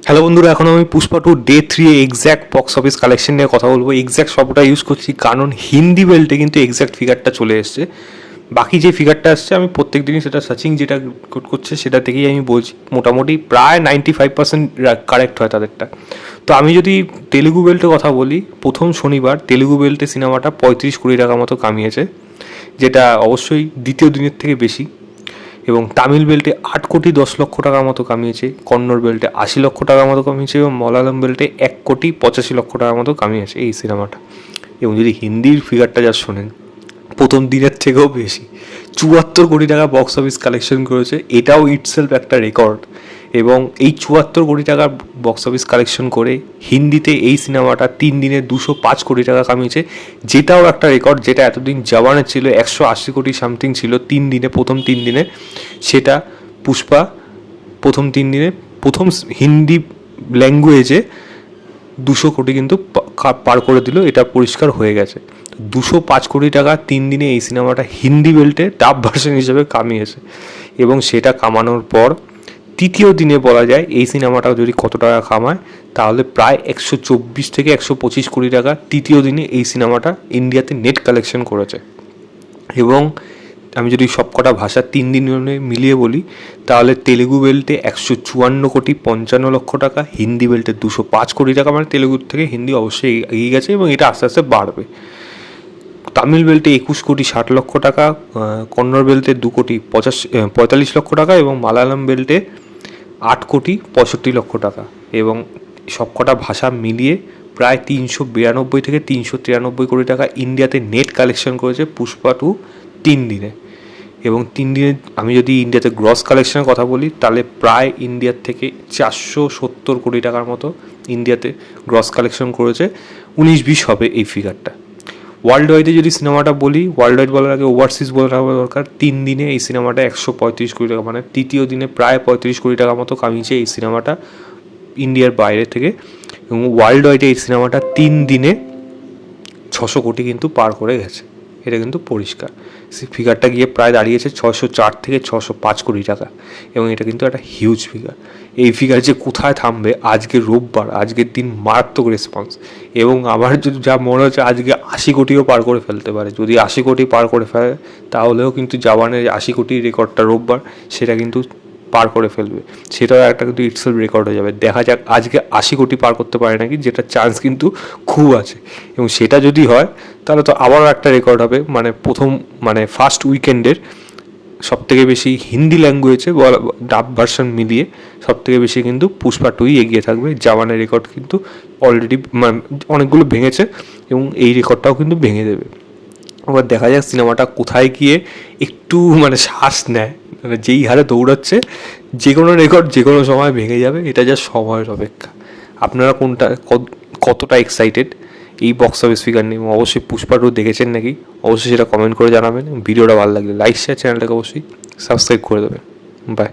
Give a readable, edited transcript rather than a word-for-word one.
Hello বন্ধুরা, এখন আমি Pushpa 2 day 3 exact box office collection নিয়ে কথা বলবো। এক্স্যাক্ট শব্দটা ইউজ করছি কারণ হিন্দি বেল্টে কিন্তু এক্স্যাক্ট ফিগারটা চলে এসছে। বাকি যে ফিগারটা আসছে আমি প্রত্যেক দিনই সেটা সার্চিং যেটা করছে সেটা থেকেই আমি বলছি মোটামুটি প্রায় 95% কারেক্ট হয় তাদেরটা। তো আমি যদি তেলুগু বেল্টের কথা বলি, প্রথম শনিবার তেলুগু বেল্টে সিনেমাটা 35 কোটি টাকা মতো কামিয়েছে, যেটা অবশ্যই দ্বিতীয় দিনের থেকে বেশি। এবং তামিল বেল্টে 8 কোটি 10 লক্ষ টাকার মতো কামিয়েছে, কন্নড় বেল্টে 80 লক্ষ টাকার মতো কামিয়েছে এবং মালায়ালাম বেল্টে 1 কোটি 85 লক্ষ টাকার মতো কামিয়েছে এই সিনেমাটা। এবং যদি হিন্দির ফিগারটা যা শোনেন, প্রথম দিনের থেকেও বেশি 74 কোটি টাকা বক্স অফিস কালেকশন করেছে। এটাও ইটসেলফ একটা রেকর্ড। এবং এই 74 কোটি টাকার বক্স অফিস কালেকশন করে হিন্দিতে এই সিনেমাটা 3 দিনে 205 কোটি টাকা কামিয়েছে, যেটাও একটা রেকর্ড। যেটা এতদিন জওয়ানে ছিল 180 কোটি সামথিং ছিল 3 দিনে, প্রথম 3 দিনে। সেটা পুষ্পা প্রথম 3 দিনে প্রথম হিন্দি ল্যাঙ্গুয়েজে 200 কোটি কিন্তু পার করে দিল, এটা পরিষ্কার হয়ে গেছে। 205 কোটি টাকা 3 দিনে এই সিনেমাটা হিন্দি বেল্টে ডাব ভার্সন হিসেবে কামিয়েছে। এবং সেটা কামানোর পর তৃতীয় দিনে বলা যায় এই সিনেমাটা যদি কত টাকা কামায়, তাহলে প্রায় 124 থেকে 125 কোটি টাকা তৃতীয় দিনে এই সিনেমাটা ইন্ডিয়াতে নেট কালেকশন করেছে। এবং আমি যদি সবকটা ভাষা 3 দিনে মিলিয়ে বলি, তাহলে তেলুগু বেল্টে 154 কোটি 55 লক্ষ টাকা, হিন্দি বেল্টে 205 কোটি টাকা। মানে তেলুগুর থেকে হিন্দি অবশ্যই এগিয়ে গেছে এবং এটা আস্তে আস্তে বাড়বে। তামিল বেল্টে 21 কোটি 60 লক্ষ টাকা, কন্নড় বেল্টে 2 কোটি 45 লক্ষ টাকা এবং মালায়ালাম বেল্টে 8 কোটি 65 লক্ষ টাকা। এবং সবকটা ভাষা মিলিয়ে প্রায় 392 থেকে 393 কোটি টাকা ইন্ডিয়াতে নেট কালেকশন করেছে পুষ্পা 2 3 দিনে। এবং 3 দিনে আমি যদি ইন্ডিয়াতে গ্রস কালেকশনের কথা বলি, তাহলে প্রায় ইন্ডিয়ার থেকে 470 কোটি টাকার মতো ইন্ডিয়াতে গ্রস কালেকশন করেছে। 19-20 হবে এই ফিগারটা। ওয়ার্ল্ড ওয়াইডে যদি সিনেমাটা বলি, ওয়ার্ল্ড ওয়াইড বলার আগে ওভারসিজ বলা দরকার। 3 দিনে এই সিনেমাটা 135 কোটি টাকা, মানে তৃতীয় দিনে প্রায় 35 কোটি টাকা মতো কামিয়েছে এই সিনেমাটা ইন্ডিয়ার বাইরে থেকে। এবং ওয়ার্ল্ড ওয়াইডে এই সিনেমাটা 3 দিনে 600 কোটি কিন্তু পার করে গেছে, এটা কিন্তু পরিষ্কার। ফিগারটা গিয়ে প্রায় দাঁড়িয়েছে 604 থেকে 605 কোটি টাকা। এবং এটা কিন্তু একটা হিউজ ফিগার। এই ফিগার যে কোথায় থামবে, আজকে রোববার, আজকের দিন মারাত্মক রেসপন্স। এবং আমার যদি যা মনে হচ্ছে আজকে 80 কোটিও পার করে ফেলতে পারে। যদি 80 কোটি পার করে ফেলে, তাহলেও কিন্তু জাওয়ানের 80 কোটির রেকর্ডটা রোববার, সেটা কিন্তু পার করে ফেলবে। সেটাও একটা কিন্তু ইটসেলফ রেকর্ড হয়ে যাবে। দেখা যাক আজকে 80 কোটি পার করতে পারে নাকি, যেটা চান্স কিন্তু খুব আছে। এবং সেটা যদি হয়, তাহলে তো আবারও একটা রেকর্ড হবে। মানে ফার্স্ট উইকেন্ডের সবথেকে বেশি হিন্দি ল্যাঙ্গুয়েজে ডাব ভার্সন মিলিয়ে সবথেকে বেশি কিন্তু পুষ্পা 2 এগিয়ে থাকবে। জাওয়ানের রেকর্ড কিন্তু অলরেডি অনেকগুলো ভেঙেছে এবং এই রেকর্ডটাও কিন্তু ভেঙে দেবে। এবার দেখা যাক সিনেমাটা কোথায় গিয়ে একটু শ্বাস নেয়। যেই হারে দৌড়াচ্ছে, যে কোনো রেকর্ড যে কোনো সময় ভেঙে যাবে, এটা যা সময়ের অপেক্ষা। আপনারা কতটা এক্সাইটেড এই বক্স অফিস ফিগার নিয়ে? অবশ্যই পুষ্পা 2 দেখেছেন নাকি, অবশ্যই সেটা কমেন্ট করে জানাবেন। ভিডিওটা ভালো লাগলে লাইক শেয়ার, চ্যানেলটাকে অবশ্যই সাবস্ক্রাইব করে দেবেন। বাই।